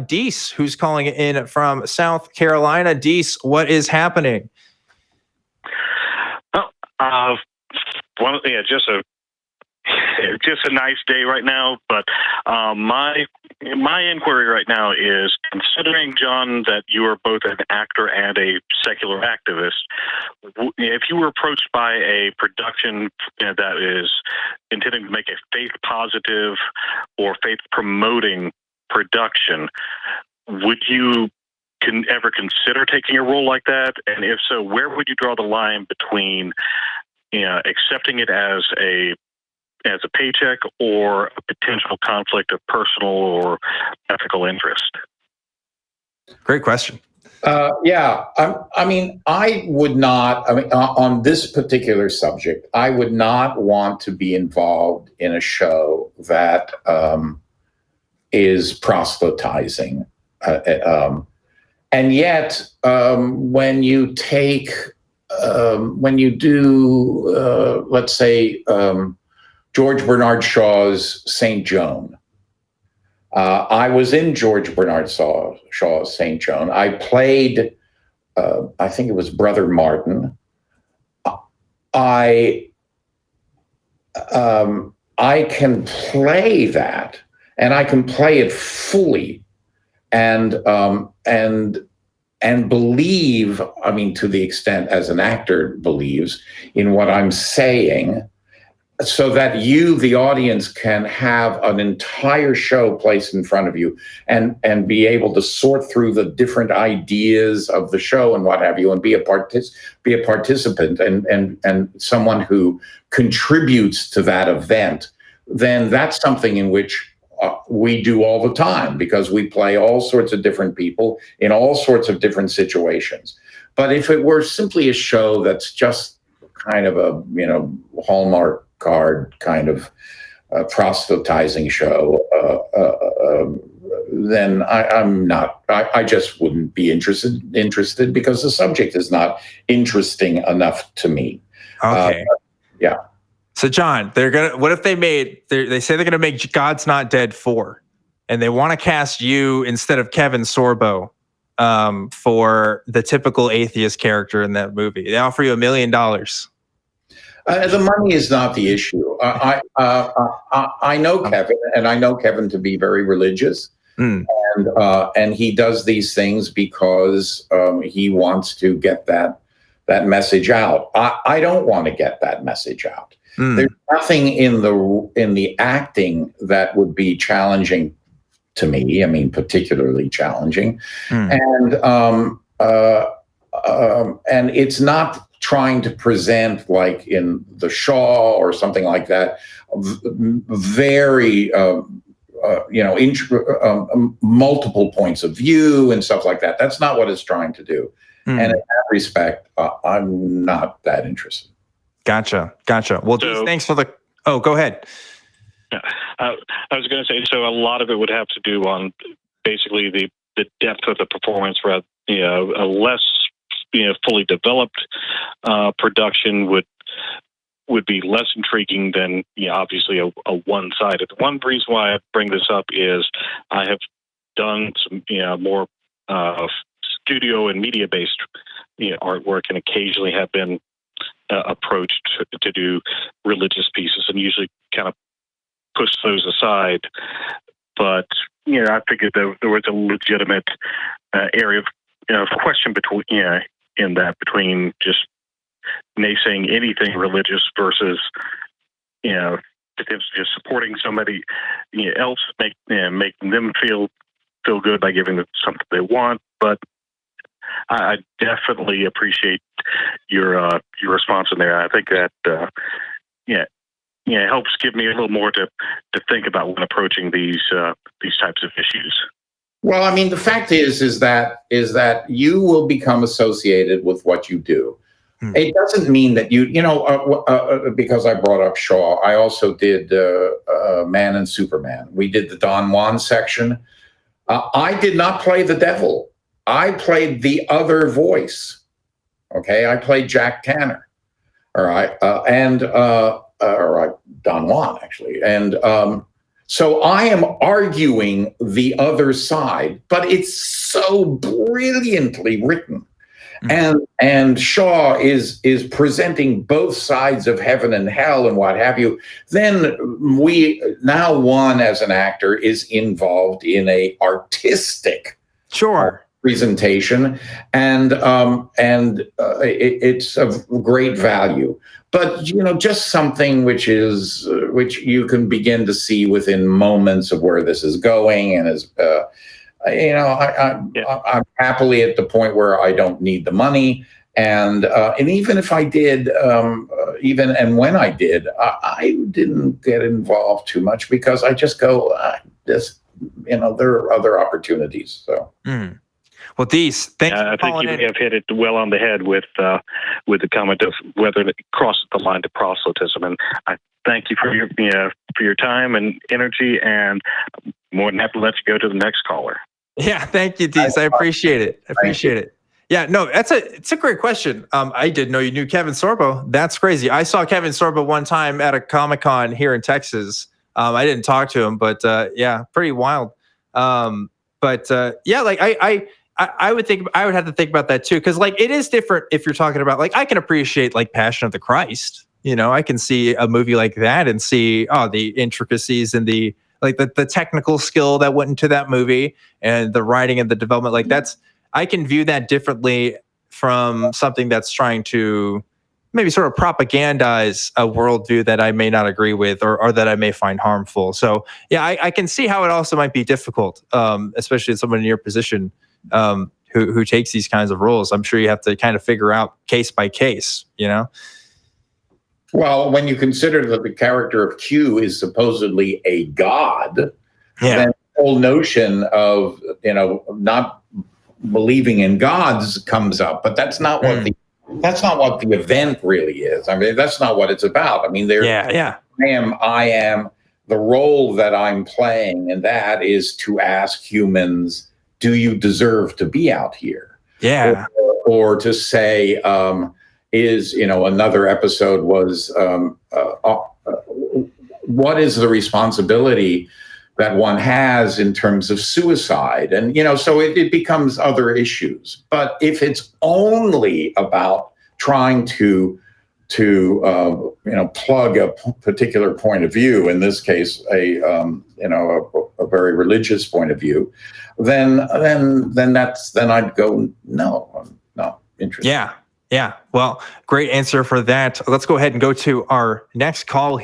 Deec, who's calling in from South Carolina. Deec, what is happening? Just a nice day right now, but my inquiry right now is, considering, John, that you are both an actor and a secular activist, if you were approached by a production that is intending to make a faith-positive or faith-promoting production, would you ever consider taking a role like that? And if so, where would you draw the line between accepting it as a paycheck or a potential conflict of personal or ethical interest? Great question. I would not, on this particular subject, I would not want to be involved in a show that is proselytizing. And yet, when you do, let's say, George Bernard Shaw's St. Joan. I was in George Bernard Shaw's St. Joan. I played, I think it was Brother Martin. I can play that, and I can play it fully, and believe, to the extent as an actor believes in what I'm saying, so that you, the audience, can have an entire show placed in front of you and be able to sort through the different ideas of the show and what have you, and be a participant and someone who contributes to that event, then that's something in which we do all the time, because we play all sorts of different people in all sorts of different situations. But if it were simply a show that's just kind of a, Hallmark card kind of proselytizing show, then I just wouldn't be interested because the subject is not interesting enough to me. Okay. Yeah. So John, what if they say they're gonna make God's Not Dead 4, and they want to cast you instead of Kevin Sorbo for the typical atheist character in that movie? They offer you $1 million. The money is not the issue. I know Kevin, and I know Kevin to be very religious, and he does these things because he wants to get that message out. I don't want to get that message out. There's nothing in the acting that would be challenging to me. Particularly challenging, and it's not trying to present, like in The Shaw or something like that, very multiple points of view and stuff like that. That's not what it's trying to do. And in that respect, I'm not that interested. Gotcha. Well, thanks for the... Oh, go ahead. I was going to say, so a lot of it would have to do on basically the depth of the performance, rather, a less fully developed production would be less intriguing than obviously a one-sided. One reason why I bring this up is I have done some more studio and media-based artwork, and occasionally have been approached to do religious pieces, and usually kind of push those aside. But I figured there was a legitimate area of question between just naysaying anything religious versus just supporting somebody else, making them feel good by giving them something they want. But I definitely appreciate your response in there. I think that helps give me a little more to think about when approaching these types of issues. Well, the fact is that you will become associated with what you do. It doesn't mean that because I brought up Shaw, I also did Man and Superman. We did the Don Juan section. I did not play the devil. I played the other voice. Okay, I played Jack Tanner. All right, Don Juan actually, and So I am arguing the other side, but it's so brilliantly written. And Shaw is presenting both sides of heaven and hell and what have you. Then one as an actor is involved in a artistic presentation, and it's of great value. But just something which you can begin to see within moments of where this is going, and is. I'm happily at the point where I don't need the money, and even if I did, when I did, I didn't get involved too much because I just go, there are other opportunities. So, well, Deec, thanks. I think you have hit it well on the head with the comment of whether it crosses the line to proselytism, and I thank you for your time and energy, and more than happy to let you go to the next caller. Yeah, thank you, Deec. I appreciate it. Yeah, no, it's a great question. I didn't know you knew Kevin Sorbo. That's crazy. I saw Kevin Sorbo one time at a Comic-Con here in Texas. I didn't talk to him, but yeah, pretty wild. Yeah, like I would have to think about that too, because like it is different if you're talking about, like, I can appreciate like Passion of the Christ. I can see a movie like that and see the intricacies and the technical skill that went into that movie and the writing and the development. Like I can view that differently from something that's trying to maybe sort of propagandize a worldview that I may not agree with or that I may find harmful. So yeah, I can see how it also might be difficult, especially as someone in your position who takes these kinds of roles. I'm sure you have to kind of figure out case by case, Well, when you consider that the character of Q is supposedly a god, then the whole notion of not believing in gods comes up. But that's not what the event really is. I mean, that's not what it's about. I mean, I am the role that I'm playing, and that is to ask humans, do you deserve to be out here? Yeah, or to say. Another episode was what is the responsibility that one has in terms of suicide? And, so it becomes other issues. But if it's only about trying to plug a particular point of view, in this case, a very religious point of view, then I'd go, no, I'm not interested. Yeah. Well, great answer for that. Let's go ahead and go to our next call.